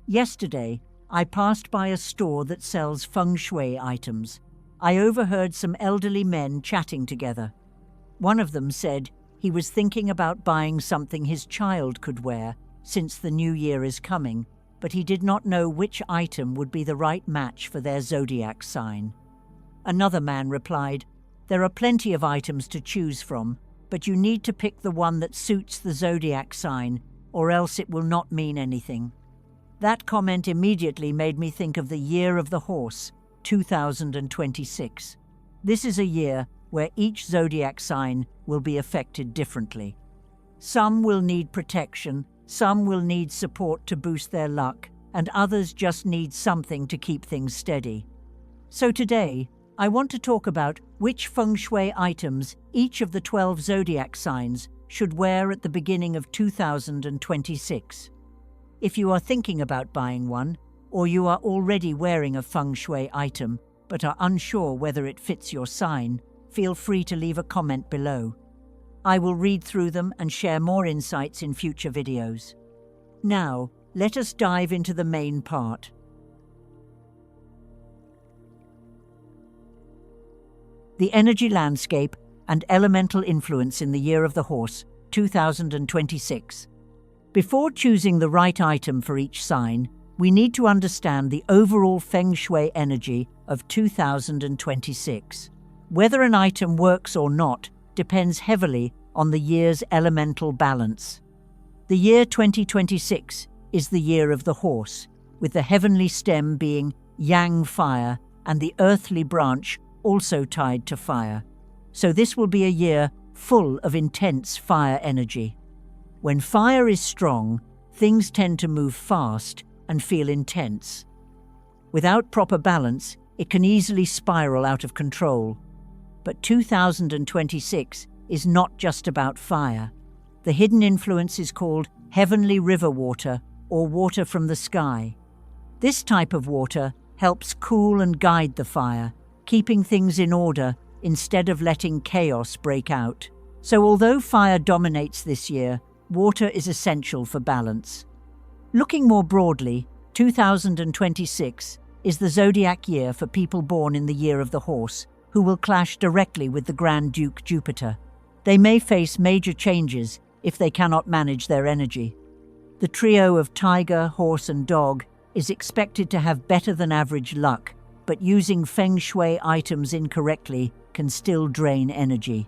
Yesterday, I passed by a store that sells Feng Shui items. I overheard some elderly men chatting together. One of them said he was thinking about buying something his child could wear since the new year is coming, but he did not know which item would be the right match for their zodiac sign. Another man replied, "There are plenty of items to choose from, but you need to pick the one that suits the zodiac sign, or else it will not mean anything." That comment immediately made me think of the Year of the Horse, 2026. This is a year where each zodiac sign will be affected differently. Some will need protection, some will need support to boost their luck, and others just need something to keep things steady. So today, I want to talk about which Feng Shui items each of the 12 zodiac signs should wear at the beginning of 2026. If you are thinking about buying one, or you are already wearing a Feng Shui item but are unsure whether it fits your sign, feel free to leave a comment below. I will read through them and share more insights in future videos. Now, let us dive into the main part. The energy landscape and elemental influence in the Year of the Horse, 2026. Before choosing the right item for each sign, we need to understand the overall Feng Shui energy of 2026. Whether an item works or not depends heavily on the year's elemental balance. The year 2026 is the Year of the Horse, with the heavenly stem being Yang fire and the earthly branch also tied to fire. So this will be a year full of intense fire energy. When fire is strong, things tend to move fast and feel intense. Without proper balance, it can easily spiral out of control. But 2026 is not just about fire. The hidden influence is called heavenly river water or water from the sky. This type of water helps cool and guide the fire, keeping things in order instead of letting chaos break out. So although fire dominates this year, water is essential for balance. Looking more broadly, 2026 is the zodiac year for people born in the Year of the Horse, who will clash directly with the Grand Duke Jupiter. They may face major changes if they cannot manage their energy. The trio of tiger, horse, and dog is expected to have better than average luck, but using Feng Shui items incorrectly can still drain energy.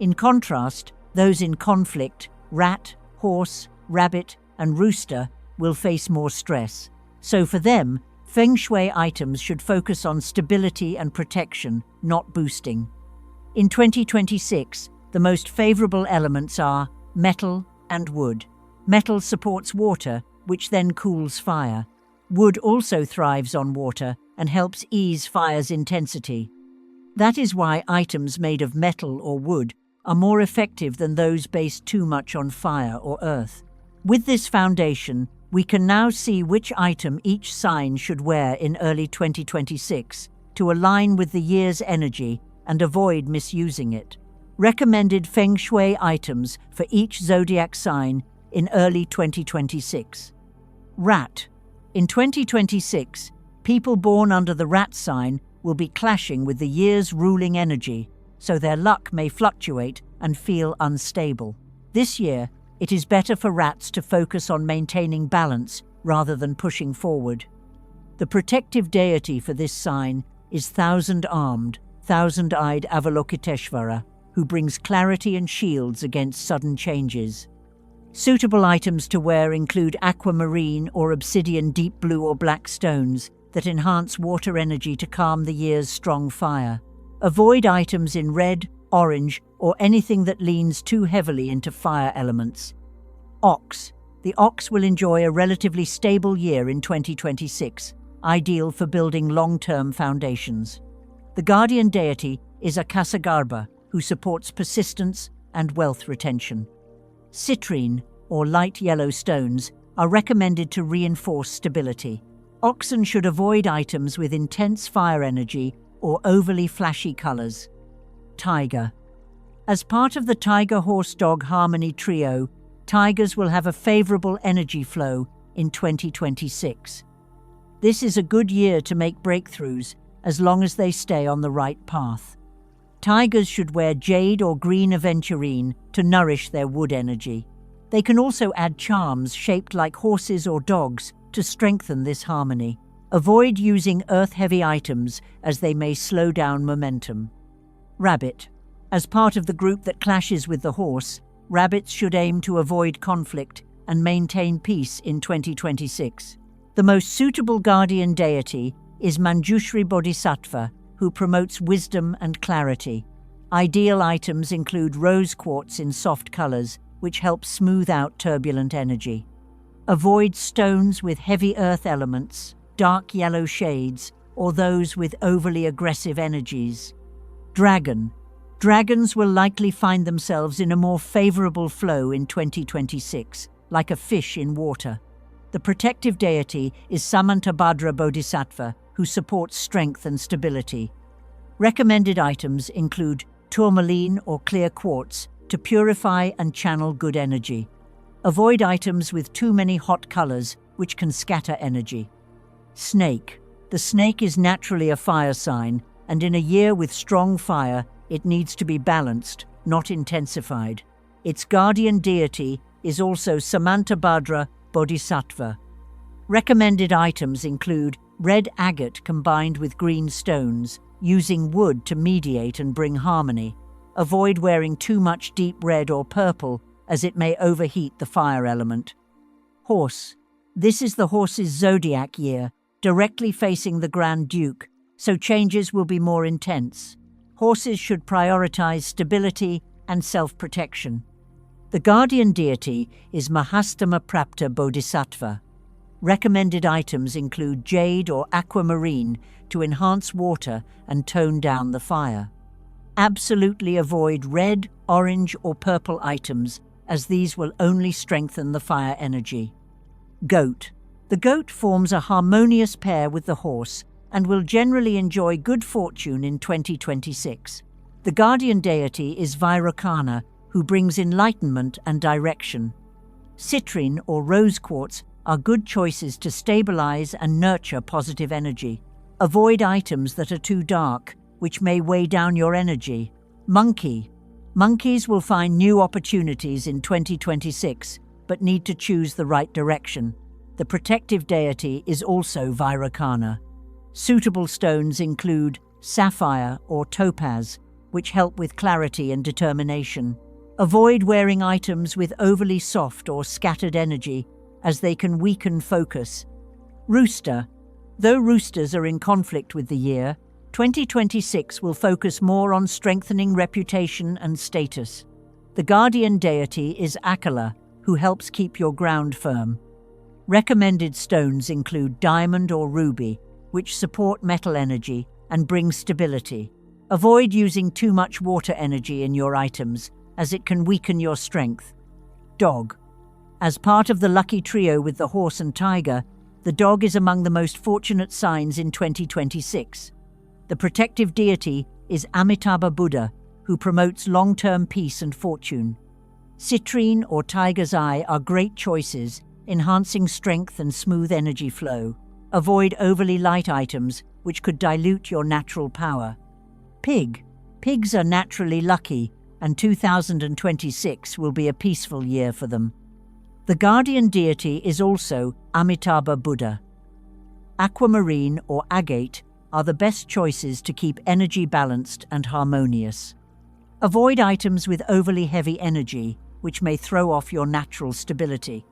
In contrast, those in conflict, rat, horse, rabbit, and rooster, will face more stress. So for them, Feng Shui items should focus on stability and protection, not boosting. In 2026, the most favorable elements are metal and wood. Metal supports water, which then cools fire. Wood also thrives on water and helps ease fire's intensity. That is why items made of metal or wood are more effective than those based too much on fire or earth. With this foundation, we can now see which item each sign should wear in early 2026 to align with the year's energy and avoid misusing it. Recommended Feng Shui items for each zodiac sign in early 2026. Rat. In 2026, people born under the rat sign will be clashing with the year's ruling energy, so their luck may fluctuate and feel unstable. This year, it is better for rats to focus on maintaining balance rather than pushing forward. The protective deity for this sign is thousand-armed, thousand-eyed Avalokiteshvara, who brings clarity and shields against sudden changes. Suitable items to wear include aquamarine or obsidian deep blue or black stones that enhance water energy to calm the year's strong fire. Avoid items in red, orange, or anything that leans too heavily into fire elements. Ox. The ox will enjoy a relatively stable year in 2026, ideal for building long-term foundations. The guardian deity is Akasagarbha, who supports persistence and wealth retention. Citrine, or light yellow stones, are recommended to reinforce stability. Oxen should avoid items with intense fire energy or overly flashy colors. Tiger. As part of the tiger-horse-dog harmony trio, tigers will have a favorable energy flow in 2026. This is a good year to make breakthroughs as long as they stay on the right path. Tigers should wear jade or green aventurine to nourish their wood energy. They can also add charms shaped like horses or dogs to strengthen this harmony. Avoid using earth-heavy items as they may slow down momentum. Rabbit. As part of the group that clashes with the horse, rabbits should aim to avoid conflict and maintain peace in 2026. The most suitable guardian deity is Manjushri Bodhisattva, who promotes wisdom and clarity. Ideal items include rose quartz in soft colors, which help smooth out turbulent energy. Avoid stones with heavy earth elements, dark yellow shades, or those with overly aggressive energies. Dragon. Dragons will likely find themselves in a more favorable flow in 2026, like a fish in water. The protective deity is Samantabhadra Bodhisattva, who supports strength and stability. Recommended items include tourmaline or clear quartz to purify and channel good energy. Avoid items with too many hot colors, which can scatter energy. Snake. The snake is naturally a fire sign, and in a year with strong fire, it needs to be balanced, not intensified. Its guardian deity is also Samantabhadra Bodhisattva. Recommended items include red agate combined with green stones, using wood to mediate and bring harmony. Avoid wearing too much deep red or purple, as it may overheat the fire element. Horse. This is the horse's zodiac year, directly facing the Grand Duke, so changes will be more intense. Horses should prioritize stability and self-protection. The guardian deity is Mahastama Prapta Bodhisattva. Recommended items include jade or aquamarine to enhance water and tone down the fire. Absolutely avoid red, orange, or purple items, as these will only strengthen the fire energy. Goat. The goat forms a harmonious pair with the horse and will generally enjoy good fortune in 2026. The guardian deity is Vairocana, who brings enlightenment and direction. Citrine or rose quartz are good choices to stabilize and nurture positive energy. Avoid items that are too dark, which may weigh down your energy. Monkey. Monkeys will find new opportunities in 2026, but need to choose the right direction. The protective deity is also Vairocana. Suitable stones include sapphire or topaz, which help with clarity and determination. Avoid wearing items with overly soft or scattered energy, as they can weaken focus. Rooster. Though roosters are in conflict with the year, 2026 will focus more on strengthening reputation and status. The guardian deity is Akala, who helps keep your ground firm. Recommended stones include diamond or ruby, which support metal energy and bring stability. Avoid using too much water energy in your items, as it can weaken your strength. Dog. As part of the lucky trio with the horse and tiger, the dog is among the most fortunate signs in 2026. The protective deity is Amitabha Buddha, who promotes long-term peace and fortune. Citrine or tiger's eye are great choices, enhancing strength and smooth energy flow. Avoid overly light items, which could dilute your natural power. Pig. Pigs are naturally lucky, and 2026 will be a peaceful year for them. The guardian deity is also Amitabha Buddha. Aquamarine or agate are the best choices to keep energy balanced and harmonious. Avoid items with overly heavy energy, which may throw off your natural stability.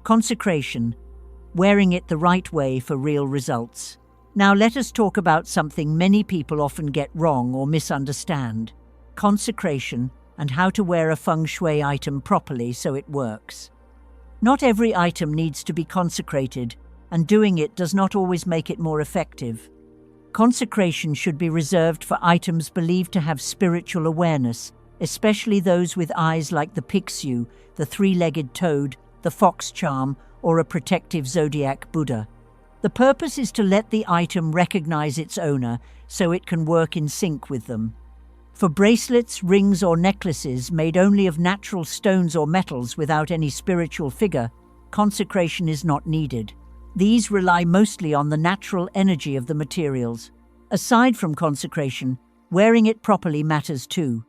Consecration. Wearing it the right way for real results. Now let us talk about something many people often get wrong or misunderstand: consecration and how to wear a Feng Shui item properly so it works. Not every item needs to be consecrated, and doing it does not always make it more effective. Consecration should be reserved for items believed to have spiritual awareness, especially those with eyes like the Pixiu, the three-legged toad, the fox charm, or a protective Zodiac Buddha. The purpose is to let the item recognize its owner so it can work in sync with them. For bracelets, rings, or necklaces made only of natural stones or metals without any spiritual figure, consecration is not needed. These rely mostly on the natural energy of the materials. Aside from consecration, wearing it properly matters too.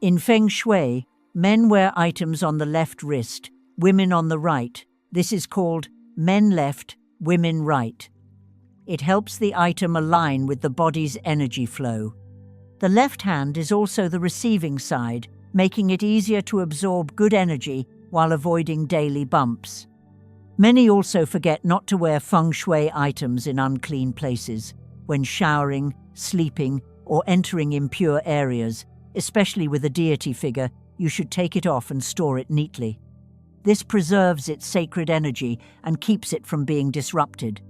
In Feng Shui, men wear items on the left wrist, women on the right. This is called men left, women right. It helps the item align with the body's energy flow. The left hand is also the receiving side, making it easier to absorb good energy while avoiding daily bumps. Many also forget not to wear Feng Shui items in unclean places, when showering, sleeping, or entering impure areas, especially with a deity figure. You should take it off and store it neatly. This preserves its sacred energy and keeps it from being disrupted.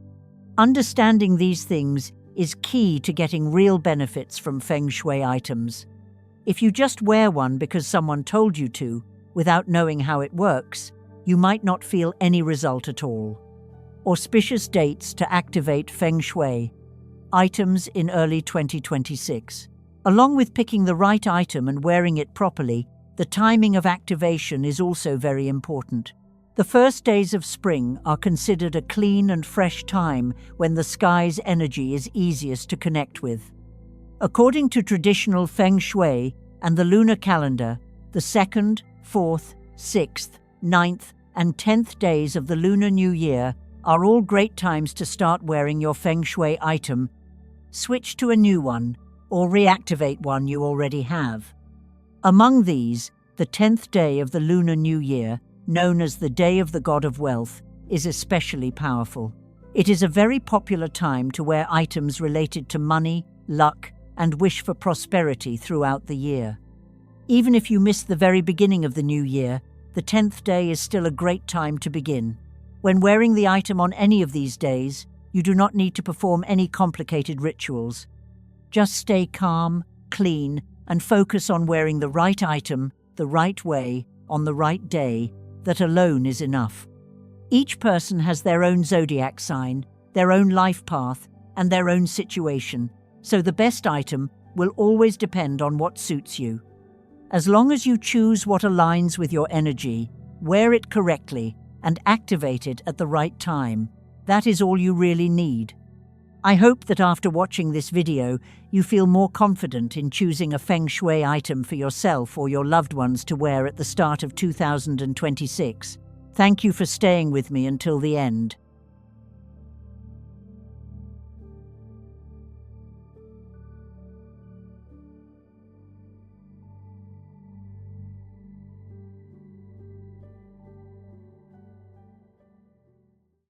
Understanding these things is key to getting real benefits from Feng Shui items. If you just wear one because someone told you to, without knowing how it works, you might not feel any result at all. Auspicious dates to activate Feng Shui items in early 2026. Along with picking the right item and wearing it properly, the timing of activation is also very important. The first days of spring are considered a clean and fresh time when the sky's energy is easiest to connect with. According to traditional Feng Shui and the lunar calendar, the 2nd, 4th, 6th, 9th, and 10th days of the Lunar New Year are all great times to start wearing your Feng Shui item, switch to a new one, or reactivate one you already have. Among these, the 10th day of the Lunar New Year, known as the Day of the God of Wealth, is especially powerful. It is a very popular time to wear items related to money, luck, and wish for prosperity throughout the year. Even if you miss the very beginning of the new year, the 10th day is still a great time to begin. When wearing the item on any of these days, you do not need to perform any complicated rituals. Just stay calm, clean, and focus on wearing the right item, the right way, on the right day. That alone is enough. Each person has their own zodiac sign, their own life path, and their own situation, so the best item will always depend on what suits you. As long as you choose what aligns with your energy, wear it correctly, and activate it at the right time, that is all you really need. I hope that after watching this video, you feel more confident in choosing a Feng Shui item for yourself or your loved ones to wear at the start of 2026. Thank you for staying with me until the end.